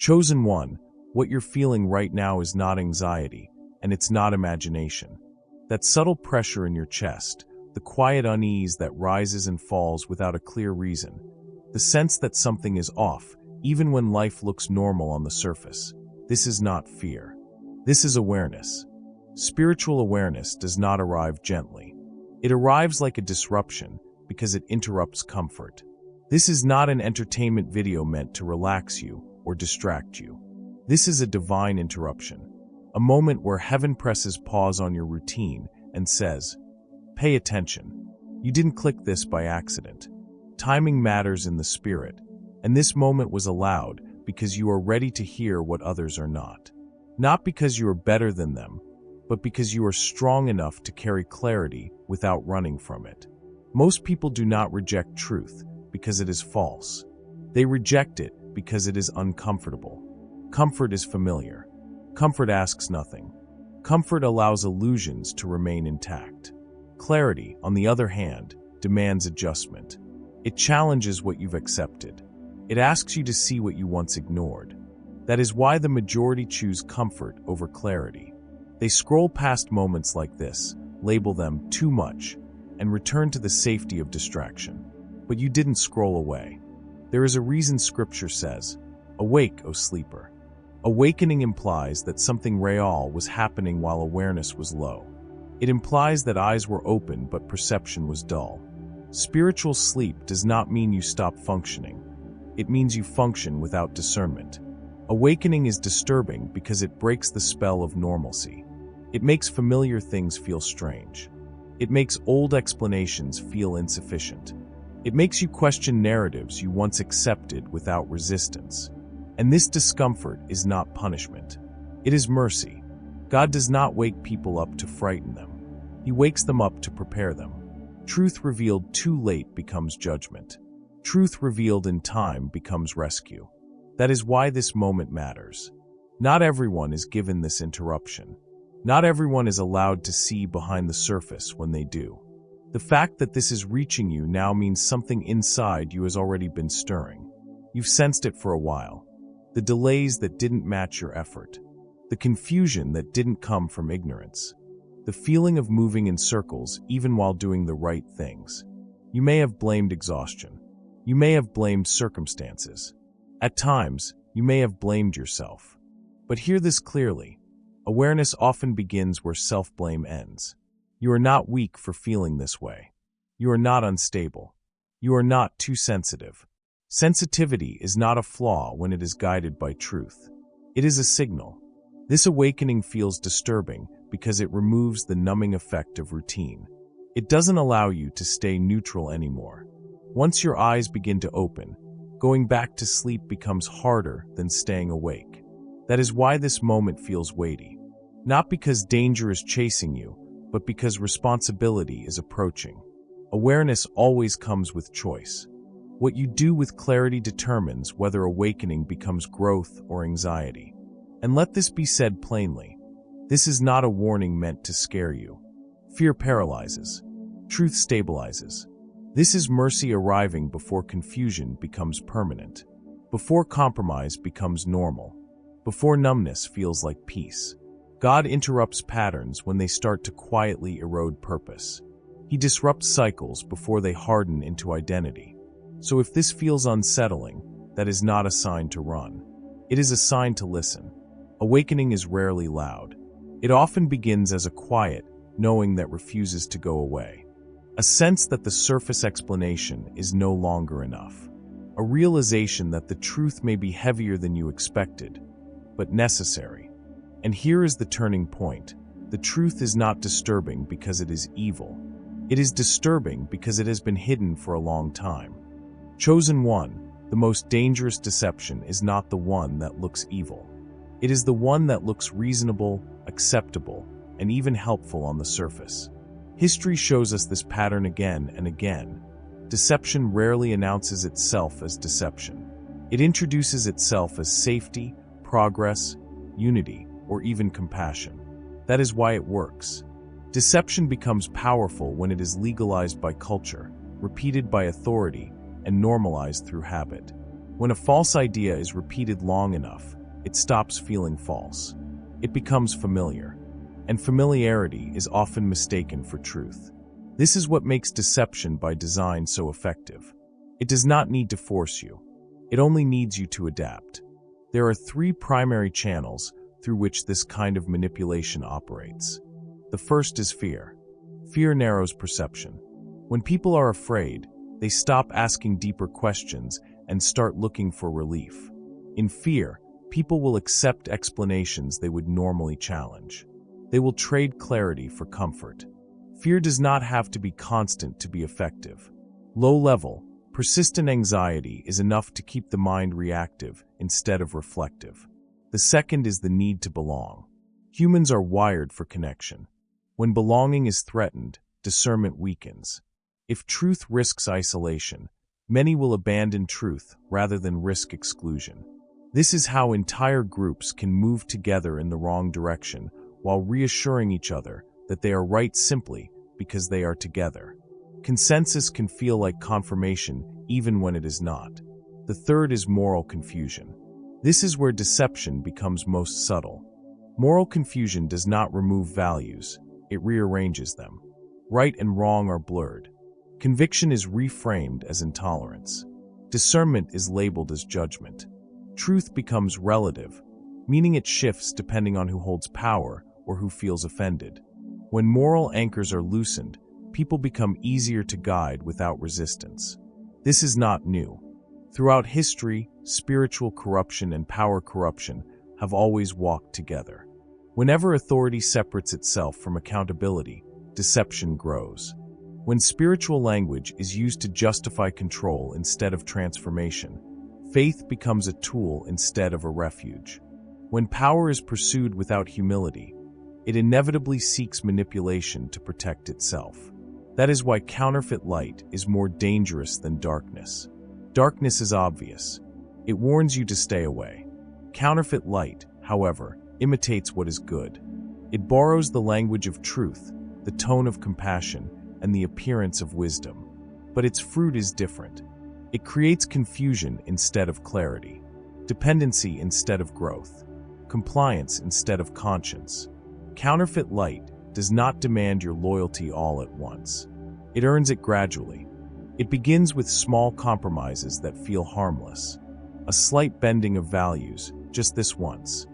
Chosen one, what you're feeling right now is not anxiety, and it's not imagination. That subtle pressure in your chest, the quiet unease that rises and falls without a clear reason, the sense that something is off, even when life looks normal on the surface. This is not fear. This is awareness. Spiritual awareness does not arrive gently. It arrives like a disruption because it interrupts comfort. This is not an entertainment video meant to relax you or distract you. This is a divine interruption, a moment where heaven presses pause on your routine and says, "Pay attention. You didn't click this by accident. Timing matters in the spirit, and this moment was allowed because you are ready to hear what others are not. Not because you are better than them, but because you are strong enough to carry clarity without running from it." Most people do not reject truth because it is false. They reject it because it is uncomfortable. Comfort is familiar. Comfort asks nothing. Comfort allows illusions to remain intact. Clarity, on the other hand, demands adjustment. It challenges what you've accepted. It asks you to see what you once ignored. That is why the majority choose comfort over clarity. They scroll past moments like this, label them too much, and return to the safety of distraction. But you didn't scroll away. There is a reason Scripture says, "Awake, O sleeper." Awakening implies that something real was happening while awareness was low. It implies that eyes were open but perception was dull. Spiritual sleep does not mean you stop functioning. It means you function without discernment. Awakening is disturbing because it breaks the spell of normalcy. It makes familiar things feel strange. It makes old explanations feel insufficient. It makes you question narratives you once accepted without resistance. And this discomfort is not punishment. It is mercy. God does not wake people up to frighten them. He wakes them up to prepare them. Truth revealed too late becomes judgment. Truth revealed in time becomes rescue. That is why this moment matters. Not everyone is given this interruption. Not everyone is allowed to see behind the surface when they do. The fact that this is reaching you now means something inside you has already been stirring. You've sensed it for a while. The delays that didn't match your effort. The confusion that didn't come from ignorance. The feeling of moving in circles even while doing the right things. You may have blamed exhaustion. You may have blamed circumstances. At times, you may have blamed yourself. But hear this clearly. Awareness often begins where self-blame ends. You are not weak for feeling this way. You are not unstable. You are not too sensitive. Sensitivity is not a flaw when it is guided by truth. It is a signal. This awakening feels disturbing because it removes the numbing effect of routine. It doesn't allow you to stay neutral anymore. Once your eyes begin to open, going back to sleep becomes harder than staying awake. That is why this moment feels weighty. Not because danger is chasing you, but because responsibility is approaching. Awareness always comes with choice. What you do with clarity determines whether awakening becomes growth or anxiety. And let this be said plainly. This is not a warning meant to scare you. Fear paralyzes. Truth stabilizes. This is mercy arriving before confusion becomes permanent. Before compromise becomes normal. Before numbness feels like peace. God interrupts patterns when they start to quietly erode purpose. He disrupts cycles before they harden into identity. So if this feels unsettling, that is not a sign to run. It is a sign to listen. Awakening is rarely loud. It often begins as a quiet, knowing that refuses to go away. A sense that the surface explanation is no longer enough. A realization that the truth may be heavier than you expected, but necessary. And here is the turning point. The truth is not disturbing because it is evil. It is disturbing because it has been hidden for a long time. Chosen one, the most dangerous deception is not the one that looks evil. It is the one that looks reasonable, acceptable, and even helpful on the surface. History shows us this pattern again and again. Deception rarely announces itself as deception. It introduces itself as safety, progress, unity, or even compassion. That is why it works. Deception becomes powerful when it is legalized by culture, repeated by authority, and normalized through habit. When a false idea is repeated long enough, it stops feeling false. It becomes familiar, and familiarity is often mistaken for truth. This is what makes deception by design so effective. It does not need to force you. It only needs you to adapt. There are three primary channels through which this kind of manipulation operates. The first is fear. Fear narrows perception. When people are afraid, they stop asking deeper questions and start looking for relief. In fear, people will accept explanations they would normally challenge. They will trade clarity for comfort. Fear does not have to be constant to be effective. Low-level, persistent anxiety is enough to keep the mind reactive instead of reflective. The second is the need to belong. Humans are wired for connection. When belonging is threatened, discernment weakens. If truth risks isolation, many will abandon truth rather than risk exclusion. This is how entire groups can move together in the wrong direction while reassuring each other that they are right simply because they are together. Consensus can feel like confirmation even when it is not. The third is moral confusion. This is where deception becomes most subtle. Moral confusion does not remove values, it rearranges them. Right and wrong are blurred. Conviction is reframed as intolerance. Discernment is labeled as judgment. Truth becomes relative, meaning it shifts depending on who holds power or who feels offended. When moral anchors are loosened, people become easier to guide without resistance. This is not new. Throughout history, spiritual corruption and power corruption have always walked together. Whenever authority separates itself from accountability, deception grows. When spiritual language is used to justify control instead of transformation, faith becomes a tool instead of a refuge. When power is pursued without humility, it inevitably seeks manipulation to protect itself. That is why counterfeit light is more dangerous than darkness. Darkness is obvious. It warns you to stay away. Counterfeit light, however, imitates what is good. It borrows the language of truth, the tone of compassion, and the appearance of wisdom. But its fruit is different. It creates confusion instead of clarity, dependency instead of growth, compliance instead of conscience. Counterfeit light does not demand your loyalty all at once. It earns it gradually. It begins with small compromises that feel harmless. A slight bending of values, just this once.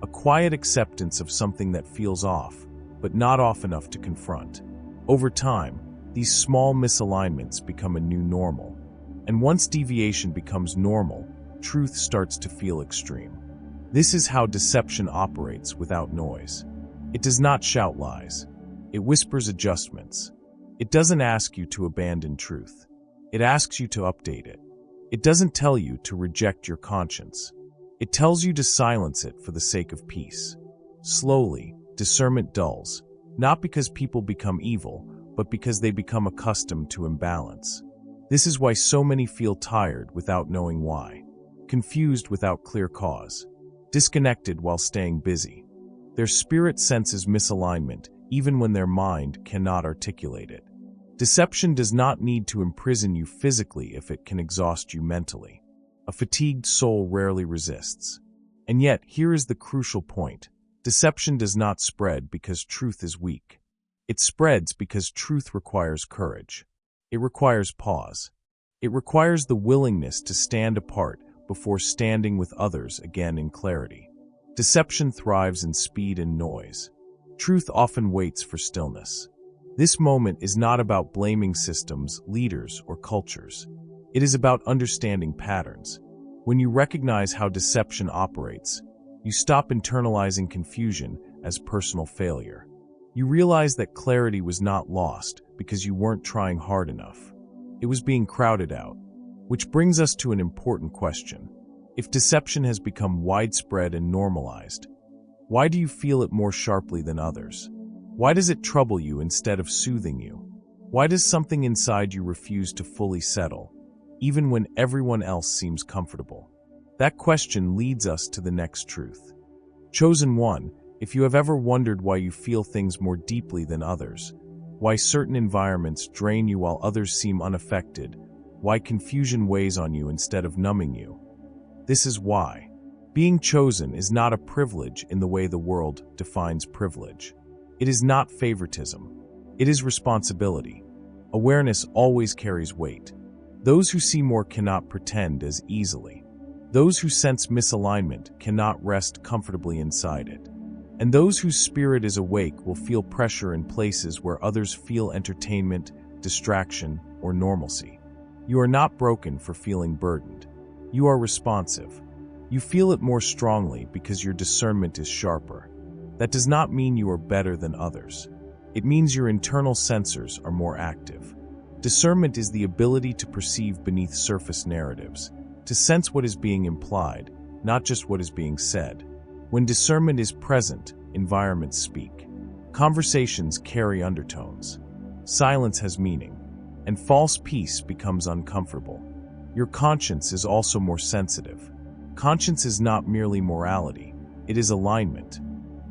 A quiet acceptance of something that feels off, but not off enough to confront. Over time, these small misalignments become a new normal. And once deviation becomes normal, truth starts to feel extreme. This is how deception operates without noise. It does not shout lies. It whispers adjustments. It doesn't ask you to abandon truth. It asks you to update it. It doesn't tell you to reject your conscience. It tells you to silence it for the sake of peace. Slowly, discernment dulls, not because people become evil, but because they become accustomed to imbalance. This is why so many feel tired without knowing why, confused without clear cause, disconnected while staying busy. Their spirit senses misalignment even when their mind cannot articulate it. Deception does not need to imprison you physically if it can exhaust you mentally. A fatigued soul rarely resists. And yet, here is the crucial point. Deception does not spread because truth is weak. It spreads because truth requires courage. It requires pause. It requires the willingness to stand apart before standing with others again in clarity. Deception thrives in speed and noise. Truth often waits for stillness. This moment is not about blaming systems, leaders, or cultures. It is about understanding patterns. When you recognize how deception operates, you stop internalizing confusion as personal failure. You realize that clarity was not lost because you weren't trying hard enough. It was being crowded out. Which brings us to an important question. If deception has become widespread and normalized, why do you feel it more sharply than others? Why does it trouble you instead of soothing you? Why does something inside you refuse to fully settle, even when everyone else seems comfortable? That question leads us to the next truth. Chosen one, if you have ever wondered why you feel things more deeply than others, why certain environments drain you while others seem unaffected, why confusion weighs on you instead of numbing you, This is why. Being chosen is not a privilege in the way the world defines privilege. It is not favoritism. It is responsibility. Awareness always carries weight. Those who see more cannot pretend as easily. Those who sense misalignment cannot rest comfortably inside it. And those whose spirit is awake will feel pressure in places where others feel entertainment, distraction, or normalcy. You are not broken for feeling burdened. You are responsive. You feel it more strongly because your discernment is sharper. That does not mean you are better than others. It means your internal sensors are more active. Discernment is the ability to perceive beneath surface narratives, to sense what is being implied, not just what is being said. When discernment is present, environments speak. Conversations carry undertones. Silence has meaning, and false peace becomes uncomfortable. Your conscience is also more sensitive. Conscience is not merely morality, it is alignment.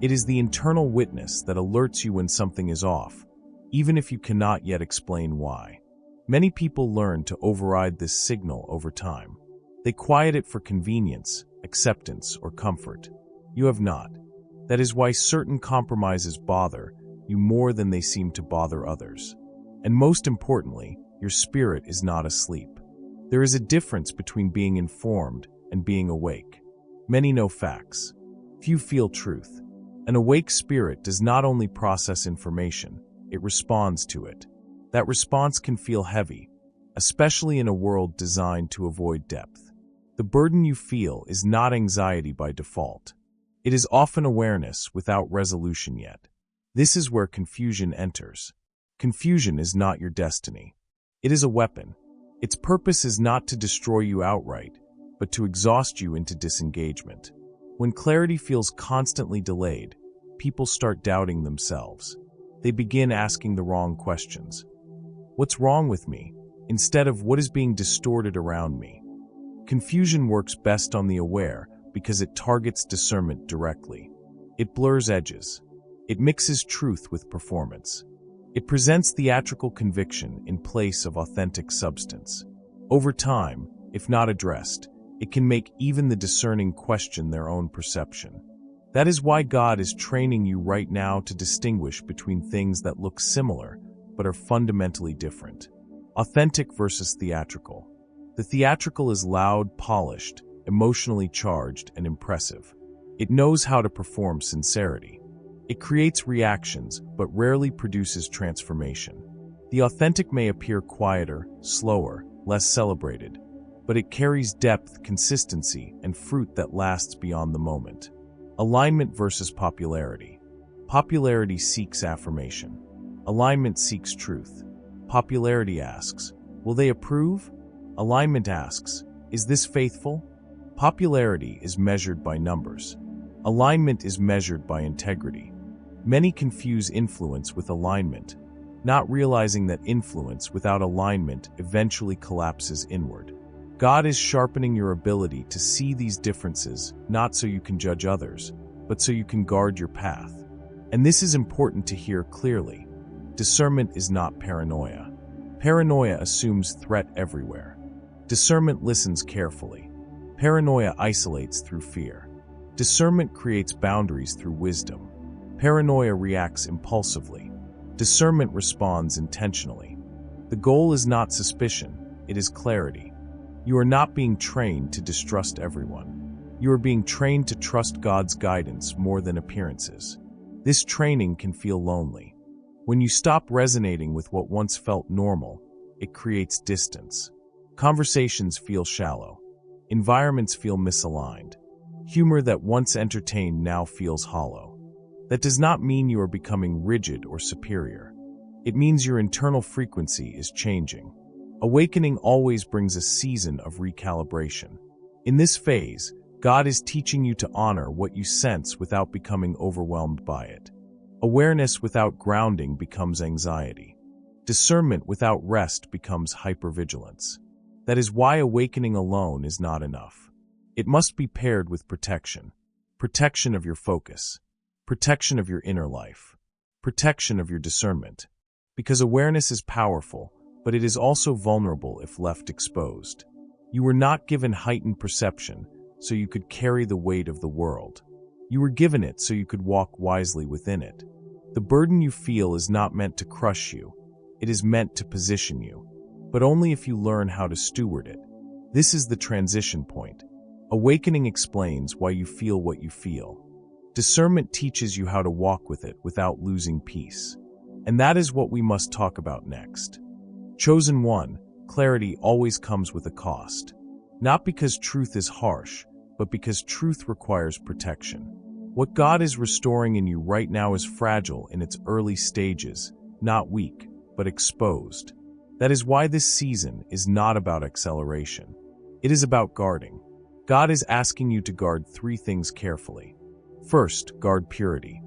It is the internal witness that alerts you when something is off, even if you cannot yet explain why. Many people learn to override this signal over time. They quiet it for convenience, acceptance, or comfort. You have not. That is why certain compromises bother you more than they seem to bother others. And most importantly, your spirit is not asleep. There is a difference between being informed and being awake. Many know facts. Few feel truth. An awake spirit does not only process information, it responds to it. That response can feel heavy, especially in a world designed to avoid depth. The burden you feel is not anxiety by default. It is often awareness without resolution yet. This is where confusion enters. Confusion is not your destiny. It is a weapon. Its purpose is not to destroy you outright, but to exhaust you into disengagement. When clarity feels constantly delayed, people start doubting themselves. They begin asking the wrong questions. What's wrong with me? Instead of what is being distorted around me. Confusion works best on the aware because it targets discernment directly. It blurs edges. It mixes truth with performance. It presents theatrical conviction in place of authentic substance. Over time, if not addressed, it can make even the discerning question their own perception. That is why God is training you right now to distinguish between things that look similar but are fundamentally different. Authentic versus theatrical. The theatrical is loud, polished, emotionally charged, and impressive. It knows how to perform sincerity. It creates reactions but rarely produces transformation. The authentic may appear quieter, slower, less celebrated, but it carries depth, consistency, and fruit that lasts beyond the moment. Alignment versus popularity. Popularity seeks affirmation. Alignment seeks truth. Popularity asks, will they approve? Alignment asks, is this faithful? Popularity is measured by numbers. Alignment is measured by integrity. Many confuse influence with alignment, not realizing that influence without alignment eventually collapses inward. God is sharpening your ability to see these differences, not so you can judge others, but so you can guard your path. And this is important to hear clearly. Discernment is not paranoia. Paranoia assumes threat everywhere. Discernment listens carefully. Paranoia isolates through fear. Discernment creates boundaries through wisdom. Paranoia reacts impulsively. Discernment responds intentionally. The goal is not suspicion, it is clarity. You are not being trained to distrust everyone. You are being trained to trust God's guidance more than appearances. This training can feel lonely. When you stop resonating with what once felt normal, it creates distance. Conversations feel shallow. Environments feel misaligned. Humor that once entertained now feels hollow. That does not mean you are becoming rigid or superior. It means your internal frequency is changing. Awakening always brings a season of recalibration. In this phase, God is teaching you to honor what you sense without becoming overwhelmed by it. Awareness without grounding becomes anxiety. Discernment without rest becomes hypervigilance. That is why awakening alone is not enough. It must be paired with protection. Protection of your focus. Protection of your inner life. Protection of your discernment. Because awareness is powerful, but it is also vulnerable if left exposed. You were not given heightened perception, so you could carry the weight of the world. You were given it so you could walk wisely within it. The burden you feel is not meant to crush you. It is meant to position you, but only if you learn how to steward it. This is the transition point. Awakening explains why you feel what you feel. Discernment teaches you how to walk with it without losing peace. And that is what we must talk about next. Chosen one, clarity always comes with a cost. Not because truth is harsh, but because truth requires protection. What God is restoring in you right now is fragile in its early stages, not weak, but exposed. That is why this season is not about acceleration. It is about guarding. God is asking you to guard three things carefully. First, guard purity.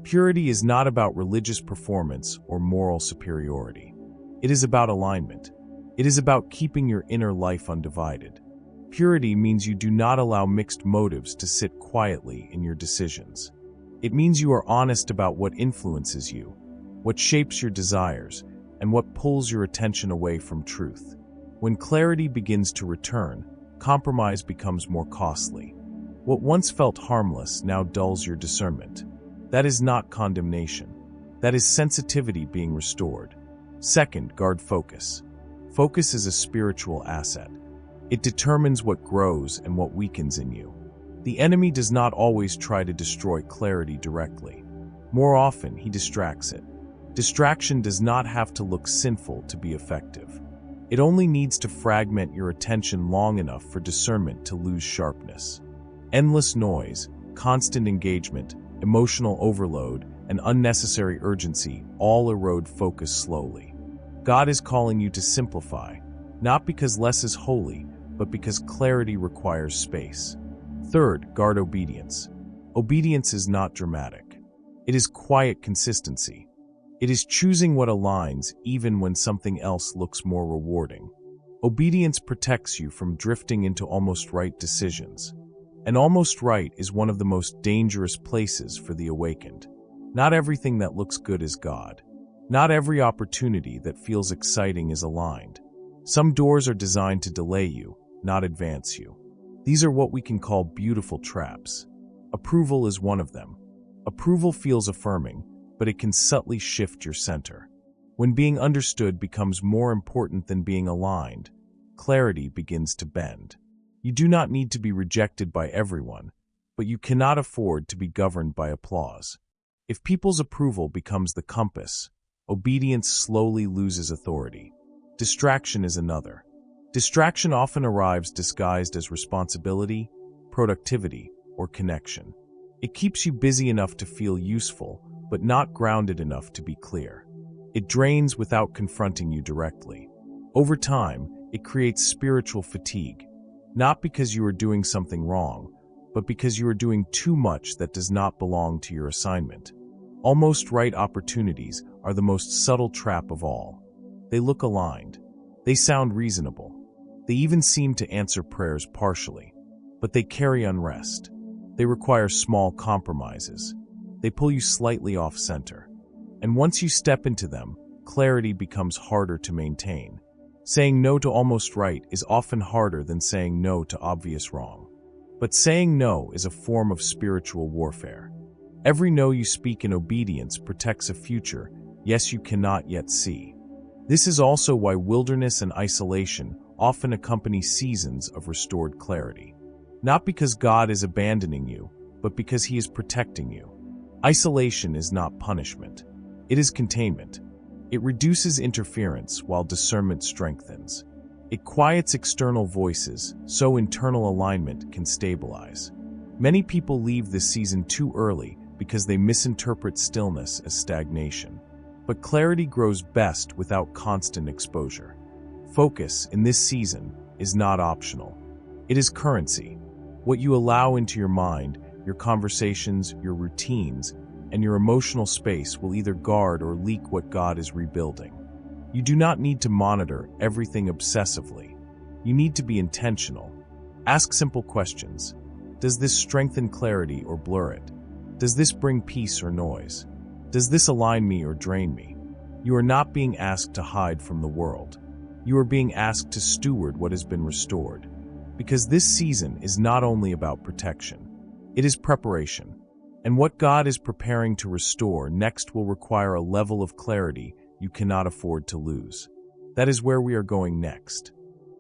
Purity is not about religious performance or moral superiority. It is about alignment. It is about keeping your inner life undivided. Purity means you do not allow mixed motives to sit quietly in your decisions. It means you are honest about what influences you, what shapes your desires, and what pulls your attention away from truth. When clarity begins to return, compromise becomes more costly. What once felt harmless now dulls your discernment. That is not condemnation. That is sensitivity being restored. Second, guard focus. Focus is a spiritual asset. It determines what grows and what weakens in you. The enemy does not always try to destroy clarity directly. More often, he distracts it. Distraction does not have to look sinful to be effective. It only needs to fragment your attention long enough for discernment to lose sharpness. Endless noise, constant engagement, emotional overload, and unnecessary urgency all erode focus slowly. God is calling you to simplify, not because less is holy, but because clarity requires space. Third, guard obedience. Obedience is not dramatic. It is quiet consistency. It is choosing what aligns even when something else looks more rewarding. Obedience protects you from drifting into almost right decisions. And almost right is one of the most dangerous places for the awakened. Not everything that looks good is God. Not every opportunity that feels exciting is aligned. Some doors are designed to delay you, not advance you. These are what we can call beautiful traps. Approval is one of them. Approval feels affirming, but it can subtly shift your center. When being understood becomes more important than being aligned, clarity begins to bend. You do not need to be rejected by everyone, but you cannot afford to be governed by applause. If people's approval becomes the compass, obedience slowly loses authority. Distraction is another. Distraction often arrives disguised as responsibility, productivity, or connection. It keeps you busy enough to feel useful, but not grounded enough to be clear. It drains without confronting you directly. Over time, it creates spiritual fatigue, not because you are doing something wrong, but because you are doing too much that does not belong to your assignment. Almost right opportunities are the most subtle trap of all. They look aligned. They sound reasonable. They even seem to answer prayers partially. But they carry unrest. They require small compromises. They pull you slightly off center. And once you step into them, clarity becomes harder to maintain. Saying no to almost right is often harder than saying no to obvious wrong. But saying no is a form of spiritual warfare. Every no you speak in obedience protects a future, yes, you cannot yet see. This is also why wilderness and isolation often accompany seasons of restored clarity. Not because God is abandoning you, but because He is protecting you. Isolation is not punishment. It is containment. It reduces interference while discernment strengthens. It quiets external voices so internal alignment can stabilize. Many people leave this season too early because they misinterpret stillness as stagnation. But clarity grows best without constant exposure. Focus in this season is not optional. It is currency. What you allow into your mind, your conversations, your routines, and your emotional space will either guard or leak what God is rebuilding. You do not need to monitor everything obsessively. You need to be intentional. Ask simple questions. Does this strengthen clarity or blur it? Does this bring peace or noise? Does this align me or drain me? You are not being asked to hide from the world. You are being asked to steward what has been restored. Because this season is not only about protection, it is preparation. And what God is preparing to restore next will require a level of clarity you cannot afford to lose. That is where we are going next.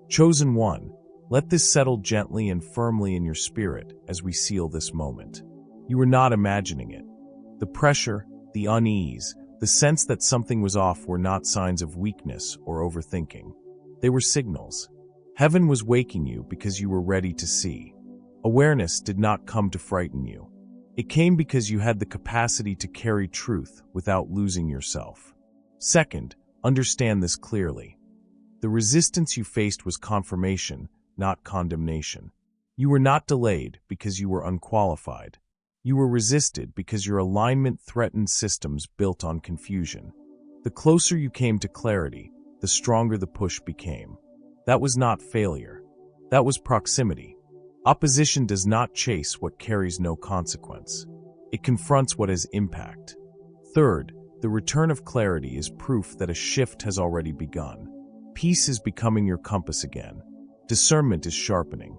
Chosen one, let this settle gently and firmly in your spirit as we seal this moment. You were not imagining it. The pressure, the unease, the sense that something was off were not signs of weakness or overthinking. They were signals. Heaven was waking you because you were ready to see. Awareness did not come to frighten you. It came because you had the capacity to carry truth without losing yourself. Second, understand this clearly. The resistance you faced was confirmation, not condemnation. You were not delayed because you were unqualified. You were resisted because your alignment threatened systems built on confusion. The closer you came to clarity, the stronger the push became. That was not failure. That was proximity. Opposition does not chase what carries no consequence. It confronts what has impact. Third, the return of clarity is proof that a shift has already begun. Peace is becoming your compass again. Discernment is sharpening.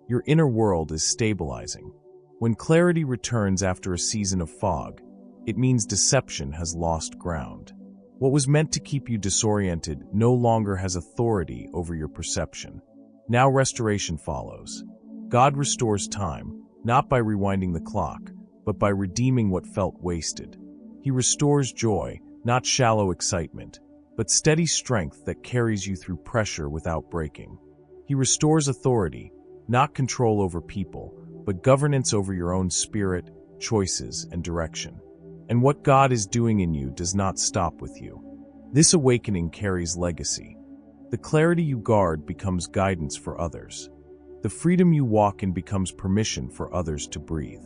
Your inner world is stabilizing. When clarity returns after a season of fog, it means deception has lost ground. What was meant to keep you disoriented no longer has authority over your perception. Now restoration follows. God restores time, not by rewinding the clock, but by redeeming what felt wasted. He restores joy, not shallow excitement, but steady strength that carries you through pressure without breaking. He restores authority, not control over people, but governance over your own spirit, choices, and direction. And what God is doing in you does not stop with you. This awakening carries legacy. The clarity you guard becomes guidance for others. The freedom you walk in becomes permission for others to breathe.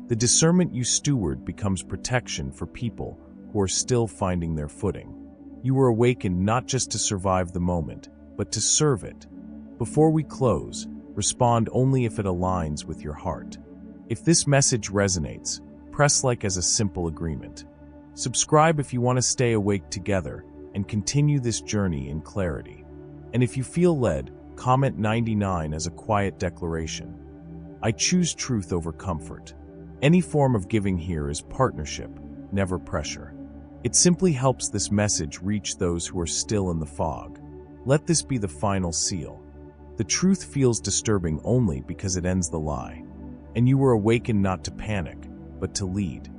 The discernment you steward becomes protection for people who are still finding their footing. You were awakened not just to survive the moment, but to serve it. Before we close, respond only if it aligns with your heart. If this message resonates, press like as a simple agreement. Subscribe if you want to stay awake together and continue this journey in clarity. And if you feel led, comment 99 as a quiet declaration. I choose truth over comfort. Any form of giving here is partnership, never pressure. It simply helps this message reach those who are still in the fog. Let this be the final seal. The truth feels disturbing only because it ends the lie. And you were awakened not to panic, but to lead.